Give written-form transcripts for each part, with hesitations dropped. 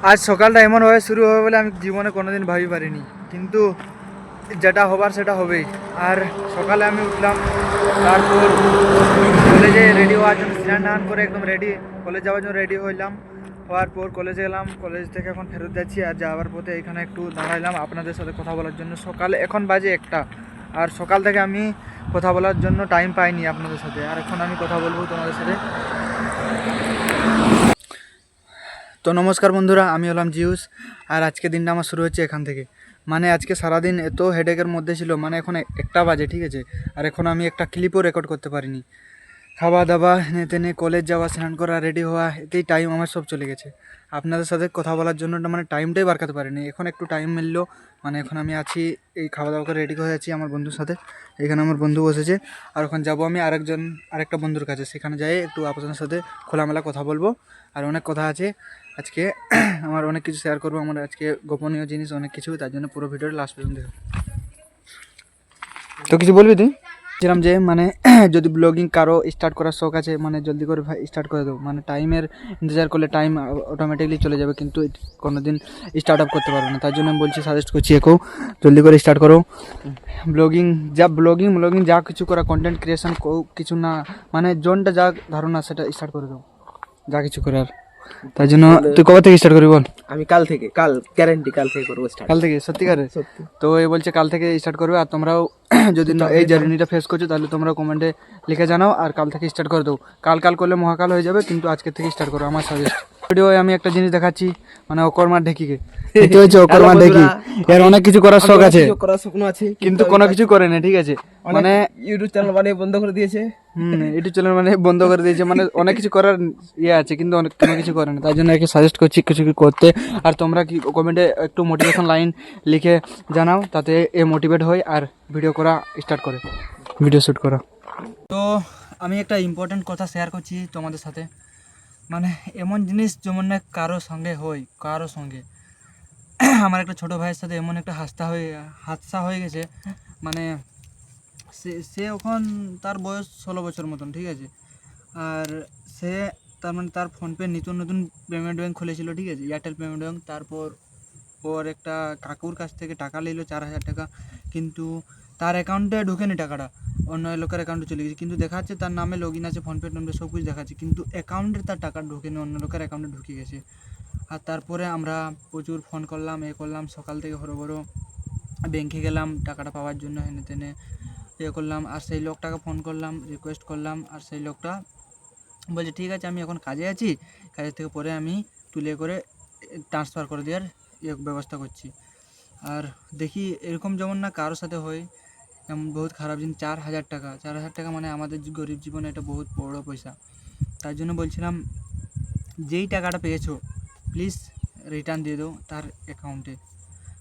আজ সকালটা এমনভাবে শুরু হবে বলে আমি জীবনে কোনোদিন ভাবি পারিনি, কিন্তু যেটা হবার সেটা হবেই। আর সকালে আমি উঠলাম, তারপর কলেজে রেডি হওয়ার জন্য স্নান টান করে একদম রেডি, কলেজ যাওয়ার জন্য রেডি হইলাম। হওয়ার পর কলেজে গেলাম, কলেজ থেকে এখন ফেরত যাচ্ছি। আর যাওয়ার পথে এখানে একটু দাঁড়াইলাম আপনাদের সাথে কথা বলার জন্য। সকালে এখন বাজে 1টা, আর সকাল থেকে আমি কথা বলার জন্য টাইম পাইনি আপনাদের সাথে। আর এখন আমি কথা বলবো তোমাদের সাথে। তো নমস্কার বন্ধুরা, আমি হলাম জিউস। আর আজকে দিনটা আমার শুরু হচ্ছে এখান থেকে। মানে আজকে সারাদিন এত হেডেকের মধ্যে ছিল, মানে এখন 1টা বাজে, ঠিক আছে। আর এখন আমি একটা ক্লিপও রেকর্ড করতে পারিনি। খাওয়া দাওয়া হেনে তেনে, কলেজ যাওয়া, স্নান করা, রেডি হওয়া, এতেই টাইম আমার সব চলে গেছে। আপনাদের সাথে কথা বলার জন্য মানে টাইমটাই বার করতে পারিনি। এখন একটু টাইম মিললো, মানে এখন আমি আছি, এই খাওয়া দাওয়া করে রেডি হয়ে আছি আমার বন্ধুর সাথে। এখানে আমার বন্ধু বসেছে, আর ওখানে যাবো আমি আরেকটা বন্ধুর কাছে। সেখানে যাই একটু আপনাদের সাথে খোলামেলা কথা বলবো। আর অনেক কথা আছে আজকে। আমার অনেক কিছু শেয়ার করবো, আমার আজকে গোপনীয় জিনিস অনেক কিছু, তার জন্য পুরো ভিডিওটা লাস্ট পর্যন্ত দেখো। তো কিছু বলবি তুই? বলছিলাম যে মানে যদি ব্লগিং কারো স্টার্ট করার শখ আছে, মানে জলদি করে ভাই স্টার্ট করে দেবো। মানে টাইমের ইন্তজার করলে টাইম অটোমেটিকলি চলে যাবে, কিন্তু কোনো দিন স্টার্ট আপ করতে পারবে না। তার জন্য আমি বলছি, সাজেস্ট করছি একেও জলদি করে স্টার্ট করো। ব্লগিং যা কিছু করা, কন্টেন্ট ক্রিয়েশন কিছু না, মানে জোনটা যা ধারণা সেটা স্টার্ট করে দাও, যা কিছু করার। তাই জন্য তুই কবে থেকে স্টার্ট করবি বল? আমি কাল থেকে, কাল গ্যারান্টি কাল থেকে করবো স্টার্ট। কাল থেকে? সত্যিকারে? সত্যি। তো এই বলছে কাল থেকে স্টার্ট করবে। আর তোমরাও যদি এই জার্নিটা ফেস করছো, তাহলে তোমরা কমেন্টে লিখে জানাও, আর কাল থেকে স্টার্ট করে দাও। কাল করলে মহাকাল হয়ে যাবে, কিন্তু আজকে থেকে স্টার্ট করো, আমার সাজেস্ট। ভিডিওয় আমি একটা জিনিস দেখাচ্ছি, মানে অকর্মার ঢেকিকে। দেখতে হয়েছে অকর্মার ঢেকি, এর অনেক কিছু করার শখ আছে, করার স্বপ্ন আছে, কিন্তু কোনো কিছু করে না, ঠিক আছে। মানে ইউটিউব চ্যানেল বানিয়ে বন্ধ করে দিয়েছে। ইউটিউব চ্যানেল মানে বন্ধ করে দিয়েছে, মানে অনেক কিছু করার আছে, কিন্তু কোনো কিছু করে না। তাই জন্য একে সাজেস্ট করছি কিছু করতে। আর তোমরা কি কমেন্টে একটু মোটিভেশন লাইন লিখে জানাও, তাতে এ মোটিভেট হয় আর ভিডিও করা স্টার্ট করে, ভিডিও শ্যুট করা। তো আমি একটা ইম্পর্টেন্ট কথা শেয়ার করছি তোমাদের সাথে। মানে এমন জিনিস যেমন না কারো সঙ্গে হয়, কারো সঙ্গে। আমার একটা ছোটো ভাইয়ের সাথে এমন একটা হাদসা হয়ে গেছে। মানে সে এখন, তার বয়স 16 বছর মতন, ঠিক আছে। আর সে তার ফোনপে নতুন নতুন পেমেন্ট ব্যাঙ্ক খুলেছিল, ঠিক আছে, এয়ারটেল পেমেন্ট ব্যাঙ্ক। তারপর ওর একটা কাকুর কাছ থেকে টাকা নিল 4,000 টাকা, কিন্তু তার অ্যাকাউন্টে ঢুকেনি টাকাটা, অন্য লোকের অ্যাকাউন্টে চলে গেছে। কিন্তু দেখাচ্ছে তার নামে লগ ইন আছে, ফোনপে টনপে সব কিছু দেখাচ্ছে, কিন্তু অ্যাকাউন্টে তার টাকা ঢুকেনি, অন্য লোকের অ্যাকাউন্টে ঢুকে গেছে। আর তারপরে আমরা প্রচুর ফোন করলাম, করলাম, সকাল থেকে হরবড় ব্যাঙ্কে গেলাম টাকাটা পাওয়ার জন্য, হেনে তেনে করলাম। আর সেই লোকটাকে ফোন করলাম, রিকোয়েস্ট করলাম, আর সেই লোকটা বলছে ঠিক আছে, আমি এখন কাজে আছি, কাজের থেকে পরে আমি তুলে করে ট্রান্সফার করে দেওয়ার ব্যবস্থা করছি। আর দেখি এরকম যেমন না কারোর সাথে হয়, এমন বহুত খারাপ জিনিস। 4,000 টাকা মানে আমাদের গরিব জীবনে এটা বহুত বড় পয়সা। তার জন্য বলছিলাম, যেই টাকাটা পেয়েছো প্লিজ রিটার্ন দিয়ে দাও তার অ্যাকাউন্টে।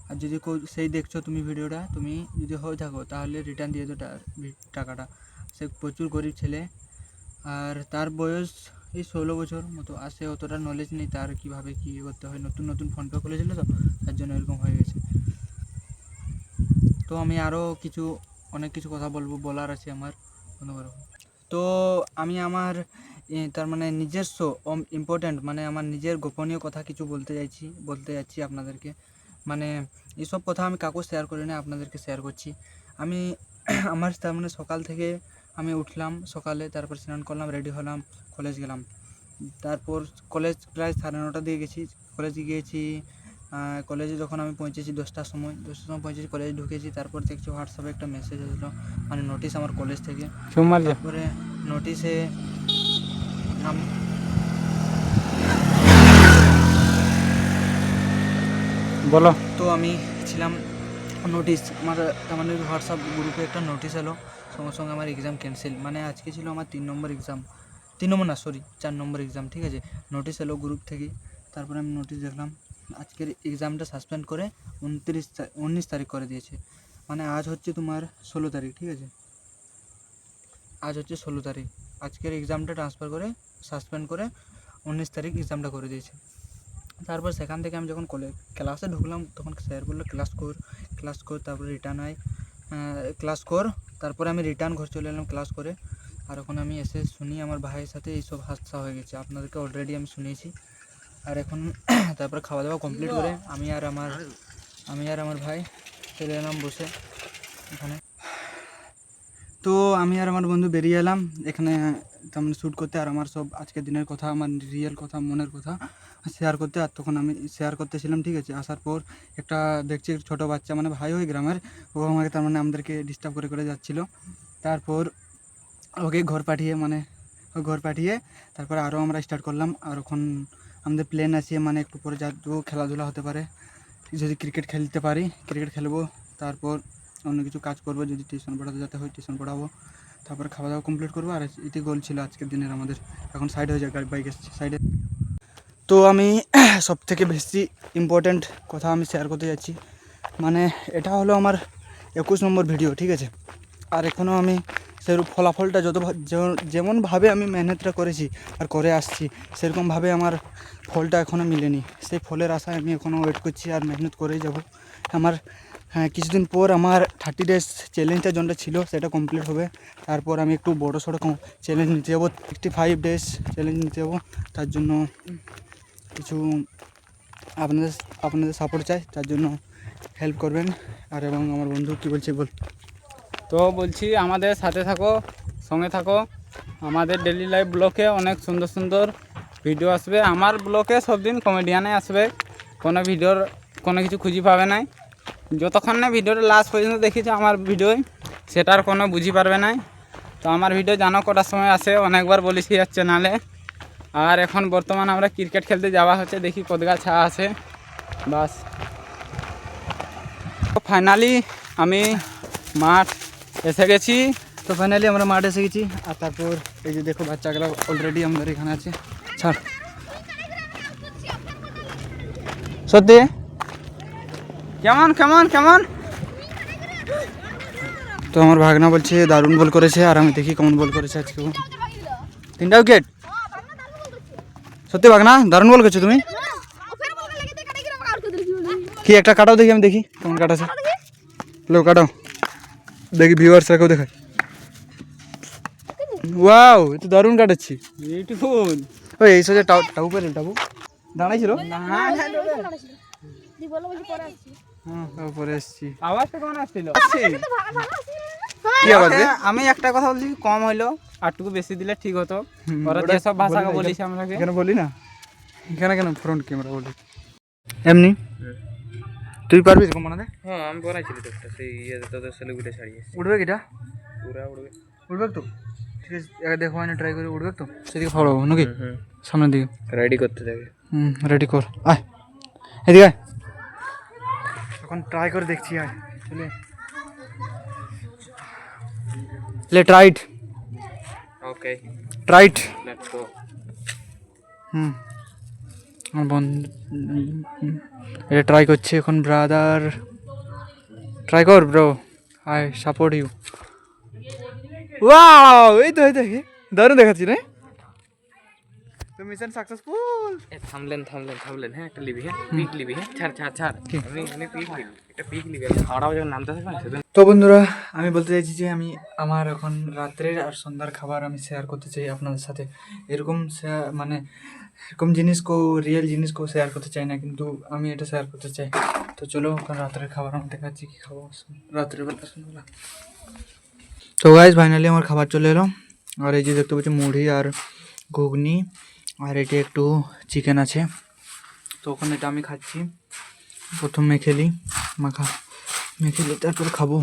আর যদি সেই দেখছো তুমি ভিডিওটা, তুমি যদি হয়ে থাকো, তাহলে রিটার্ন দিয়ে দাও টাকাটা। সে প্রচুর গরিব ছেলে, আর তার বয়স এই 16 বছর মতো। আর সে অতটা নলেজ নেই তার কীভাবে কী করতে হয়, নতুন নতুন ফোনপে খুলেছিল তো, তার জন্য এরকম হয়ে গেছে। তো আমি আরও অনেক কিছু কথা বলার আছে আমার। তো আমি আমার তার মানে নিজস্ব ইম্পর্ট্যান্ট, মানে আমার নিজের গোপনীয় কথা কিছু বলতে যাচ্ছি আপনাদেরকে। মানে এইসব কথা আমি কাউকে শেয়ার করি না, আপনাদেরকে শেয়ার করছি আমি। আমার তার মানে সকাল থেকে আমি উঠলাম সকালে, তারপর স্নান করলাম, রেডি হলাম, কলেজ গেলাম। তারপর কলেজ প্রায় 9:30 দিয়ে গেছি, কলেজে গিয়েছি। কলেজে যখন আমি পৌঁছেছি 10টার সময় পৌঁছেছি, কলেজে ঢুকেছি। তারপর দেখছি হোয়াটসঅ্যাপে একটা মেসেজ এসেছিলো, মানে নোটিশ আমার কলেজ থেকে। তারপরে নোটিশে বলো। তো আমি ছিলাম নোটিশ, আমার তার মানে হোয়াটসঅ্যাপ গ্রুপে একটা নোটিশ এলো, সঙ্গে সঙ্গে আমার এক্সাম ক্যান্সেল। মানে আজকে ছিল আমার 3 নম্বর এক্সাম, 4 নম্বর এক্সাম, ঠিক আছে। নোটিশ এলো গ্রুপ থেকে, তারপরে আমি নোটিশ দেখলাম, আজকের এক্সামটা সাসপেন্ড করে 19 তারিখ করে দিয়েছে। মানে আজ হচ্ছে তোমার 16 তারিখ, ঠিক আছে, আজ হচ্ছে 16 তারিখ। আজকের এক্সামটা সাসপেন্ড করে 19 তারিখ এক্সামটা করে দিয়েছে। তারপর সেখান থেকে আমি যখন ক্লাসে ঢুকলাম, তখন স্যার বললো ক্লাস কর, তারপরে রিটার্ন আয়, ক্লাস কর। তারপরে আমি রিটার্ন ঘর চলে এলাম ক্লাস করে। আর এখন আমি এসে শুনি আমার ভাইয়ের সাথে এইসব হাদসা হয়ে গেছে। আপনাদেরকে অলরেডি আমি শুনিয়েছি। আর এখন তারপর খাওয়া দাওয়া কমপ্লিট করে আমি আর আমার ভাই চলে এলাম বসে এখানে। তো আমি আর আমার বন্ধু বেরিয়ে এলাম এখানে তেমন শ্যুট করতে, আর আমার সব আজকের দিনের কথা, আমার রিয়েল কথা, মনের কথা শেয়ার করতে। আর তখন আমি শেয়ার করতেছিলাম, ঠিক আছে। আসার পর একটা দেখছি ছোটো বাচ্চা, মানে ভাই ওই গ্রামের, ও আমাকে তার মানে আমাদেরকে ডিস্টার্ব করে করে যাচ্ছিলো। তারপর ওকে ঘর পাঠিয়ে তারপর আরও আমরা স্টার্ট করলাম। আর এখন আমাদের প্ল্যান আছে, মানে একটু পরে যাবো, খেলাধুলা হতে পারে, যদি ক্রিকেট খেলতে পারি ক্রিকেট খেলবো, তারপর অন্য কিছু কাজ করবো, যদি টিউশন পড়াতে যেতে হয় টিউশন পড়াবো, তারপর খাওয়া দাওয়া কমপ্লিট করবো। আর এটি গোল ছিল আজকের দিনের আমাদের। এখন সাইড হয়ে যায়, বাইক এসছে সাইডে। তো আমি সব থেকে বেশি ইম্পর্ট্যান্ট কথা আমি শেয়ার করতে যাচ্ছি, মানে এটা হলো আমার 21 নম্বর ভিডিও, ঠিক আছে। আর এখনও আমি সেরকম ফলাফলটা যেমনভাবে আমি মেহনতটা করেছি আর করে আসছি, সেরকমভাবে আমার ফলটা এখনও মিলেনি। সেই ফলের আশায় আমি এখনও ওয়েট করছি আর মেহনত করেই যাব। আমার কিছুদিন পর আমার 30 ডেজ চ্যালেঞ্জটা যেটা ছিল সেটা কমপ্লিট হবে। তারপর আমি একটু বড়ো সড়ো চ্যালেঞ্জ নিতে যাবো, 65 ডেজ চ্যালেঞ্জ নিতে যাবো। তার জন্য কিছু আপনাদের সাপোর্ট চাই, তার জন্য হেল্প করবেন। আর এবং আমার বন্ধু কী বলছে বল। তো বলছি আমাদের সাথে থাকো, সঙ্গে থাকো। আমাদের ডেলি লাইফ ব্লগে অনেক সুন্দর সুন্দর ভিডিও আসবে। আমার ব্লগে সব দিন কমেডিয়ানে আসবে, কোনো ভিডিওর কোনো কিছু খুঁজে পাবে না। যতক্ষণ না ভিডিওটা লাস্ট পর্যন্ত দেখেছো আমার ভিডিও, সেটার কোনো বুঝি পারবে না। তো আমার ভিডিও জানো কটার সময় আসে, অনেকবার বলেছি আর চ্যানেলে। আর এখন বর্তমান আমরা ক্রিকেট খেলতে যাওয়া হচ্ছে, দেখি কদগা ছা আছে বাস। ফাইনালি আমি মাঠ এসে গেছি। তো ফাইনালি আমরা মাঠে এসে গেছি। আর তারপর এই যে দেখো বাচ্চাগুলো অলরেডি আমাদের এখানে আছে। ছাড় সত্যি কেমন কেমন কেমন তো আমার ভাগনা বলছে দারুণ বল করেছে, আর আমি দেখি কেমন বল করেছে আজকে। 3টা উইকেট, সত্যি ভাগনা দারুণ বল করছো তুমি। কি একটা কাটাও দেখি, আমি দেখি কেমন কাটাছে। লো কাটাও দেখি, ভিউয়ার্সরাকেও দেখায়। ওয়াও, এ তো দারুণ কাটাচ্ছি। বিউটিফুল। ওই এই সোজা টাবু পেলে, টাবু দাঁড়াইছিল। হ্যাঁ পরে এসছি। আওয়াজটা কেমন আসছিল? কি আওয়াজ রে? আমি একটা কথা বলছি, কম হইলো আরটুকু বেশি দিলে ঠিক হতো। ওরা যেসব ভাষাকে বলিস আমরাকে এখানে বলি না, এখানে কেন ফ্রন্ট ক্যামেরা বলি এমনি। তুই পারবি এরকম বানাতে? হ্যাঁ আমি বানাইছিলি তো একটা, সেই তোদের সেলিব্রিটি ছাড়িয়ে উঠবে কিটা? পুরা উড়বে। উঠবে তো ঠিক আছে, এবার দেখো না ট্রাই করে উঠবে তো। সেদিকে ভালো নাকি সামনের দিকে রেডি করতে থাকে। রেডি কর, আয় এদিকে আয়। এখন ট্রাই করে দেখছি, আয় চলে let right okay right. Let's go. আমার বন্ধু এটা ট্রাই করছে এখন। ব্রাদার ট্রাই কর bro, I support you. Wow, এই তো দারুণ দেখাচ্ছি রে। তো মিশন সাকসেসফুল। থামলেন হ্যাঁ, একটা লিবি, হ্যাঁ পিক লিবি, হ্যাঁ ছাড় আমি পিক লিবি, একটা পিক লিবি। খাওয়াটাও যখন নামতে থাকবে না সেদিন। তো বন্ধুরা আমি বলতে চাইছি যে আমি আমার এখন রাত্রের আর সন্ধ্যার খাবার আমি শেয়ার করতে চাই আপনাদের সাথে। এরকম মানে এরকম রিয়েল জিনিস শেয়ার করতে চাই না, কিন্তু আমি এটা শেয়ার করতে চাই। তো চলো এখন রাত্রের খাবার আমি দেখাচ্ছি কী খাবো রাত্রের বেলা সন্ধ্যাবেলা। তো গাইজ ফাইনালি আমার খাবার চলে এলো। আর এই যে দেখতে পাচ্ছি মুড়ি আর ঘুগনি, আর এটি একটু চিকেন আছে। তো ওখানে এটা আমি খাচ্ছি। প্রথম মেখে তারপর খাবো।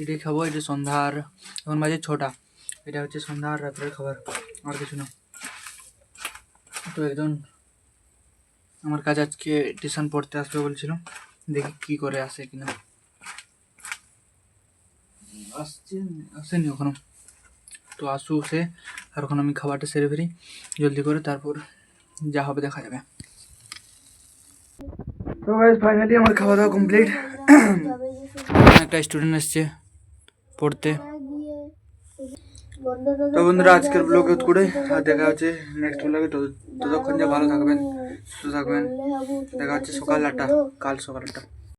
এটাই খাবো। এটা সন্ধ্যার, এখন বাজে 6টা। এটা হচ্ছে সন্ধ্যা আর রাত্রের খাবার, আর কিছু না। তো একজন আমার কাছে আজকে টিউশন পড়তে আসবে বলছিল, দেখি কি করে আসে কিনা। আসেনি এখনো, তো আসু সে। আর এখন আমি খাবারটা সেরে ফেলি জলদি করে, তারপর যা হবে দেখা যাবে। তো গাইস ফাইনালি আমার খাওয়া দাওয়া কমপ্লিট। একটা স্টুডেন্ট এসছে পড়তে। তো বন্ধুরা আজকের ব্লগ করে আর দেখা হচ্ছে নেক্সট ব্লগে। ততক্ষণ যে ভালো থাকবেন, সুস্থ থাকবেন। দেখা হচ্ছে কাল সকাল 8টা।